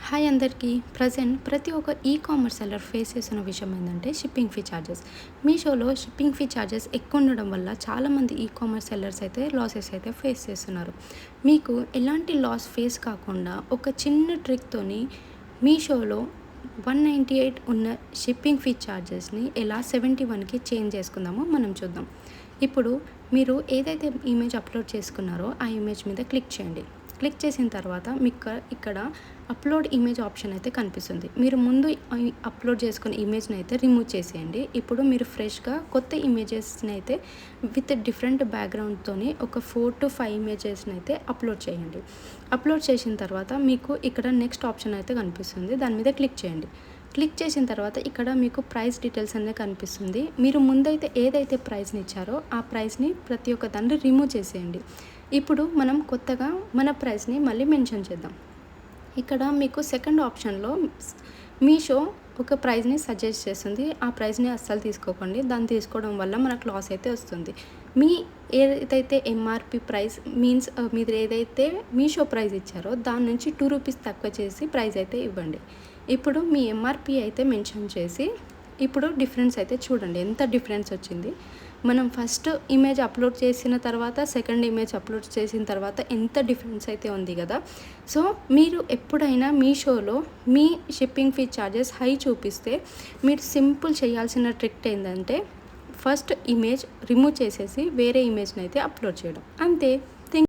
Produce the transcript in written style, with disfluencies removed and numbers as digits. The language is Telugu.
హాయ్ అందరికీ. ప్రతి ఒక్క కామర్స్ సెల్లర్ ఫేస్ చేస్తున్న విషయం ఏంటంటే షిప్పింగ్ ఫీ ఛార్జెస్. మీషోలో షిప్పింగ్ ఫీ ఛార్జెస్ ఎక్కువ ఉండడం వల్ల చాలామంది కామర్స్ సెల్లర్స్ అయితే లాసెస్ అయితే ఫేస్ చేస్తున్నారు. మీకు ఎలాంటి లాస్ ఫేస్ కాకుండా ఒక చిన్న ట్రిక్‌తోని మీషోలో 198 ఉన్న షిప్పింగ్ ఫీ ఛార్జెస్‌ని ఎలా 71కి చేంజ్ చేసుకుందామో మనం చూద్దాం. ఇప్పుడు మీరు ఏదైతే ఇమేజ్ అప్‌లోడ్ చేసుకున్నారో ఆ ఇమేజ్ మీద క్లిక్ చేయండి. క్లిక్ చేసిన తర్వాత మీకు ఇక్కడ అప్లోడ్ ఇమేజ్ ఆప్షన్ అయితే కనిపిస్తుంది. మీరు ముందు అప్లోడ్ చేసుకున్న ఇమేజ్ని అయితే రిమూవ్ చేసేయండి. ఇప్పుడు మీరు ఫ్రెష్గా కొత్త ఇమేజెస్ని అయితే విత్ డిఫరెంట్ బ్యాక్గ్రౌండ్తోని ఒక 4 to 5 ఇమేజెస్ని అయితే అప్లోడ్ చేయండి. అప్లోడ్ చేసిన తర్వాత మీకు ఇక్కడ నెక్స్ట్ ఆప్షన్ అయితే కనిపిస్తుంది. దాని మీద క్లిక్ చేయండి. క్లిక్ చేసిన తర్వాత ఇక్కడ మీకు ప్రైస్ డీటెయిల్స్ అనేది కనిపిస్తుంది. మీరు ముందైతే ఏదైతే ప్రైస్ని ఇచ్చారో ఆ ప్రైస్ని ప్రతి ఒక్క దాన్ని రిమూవ్ చేసేయండి. ఇప్పుడు మనం కొత్తగా మన ప్రైస్ని మళ్ళీ మెన్షన్ చేద్దాం. ఇక్కడ మీకు సెకండ్ ఆప్షన్లో మీషో ఒక ప్రైస్ని సజెస్ట్ చేస్తుంది. ఆ ప్రైస్ని అస్సలు తీసుకోకండి. దాన్ని తీసుకోవడం వల్ల మనకు లాస్ అయితే వస్తుంది. మీ ఏదైతే ఎంఆర్పి ప్రైస్ మీన్స్ మీరు ఏదైతే మీషో ప్రైస్ ఇచ్చారో దాని నుంచి 2 రూపీస్ తక్కువ చేసి ప్రైస్ అయితే ఇవ్వండి. ఇప్పుడు మీ ఎంఆర్పి అయితే మెన్షన్ చేసి ఇప్పుడు డిఫరెన్స్ అయితే చూడండి ఎంత డిఫరెన్స్ వచ్చింది. మనం ఫస్ట్ ఇమేజ్ అప్లోడ్ చేసిన తర్వాత సెకండ్ ఇమేజ్ అప్లోడ్ చేసిన తర్వాత ఎంత డిఫరెన్స్ అయితే ఉంది కదా. సో మీరు ఎప్పుడైనా మీషోలో మీ షిప్పింగ్ ఫీ ఛార్జెస్ హై చూపిస్తే మీరు సింపుల్ చేయాల్సిన ట్రిక్ ఏంటంటే ఫస్ట్ ఇమేజ్ రిమూవ్ చేసేసి వేరే ఇమేజ్ని అయితే అప్లోడ్ చేయడం అంతే.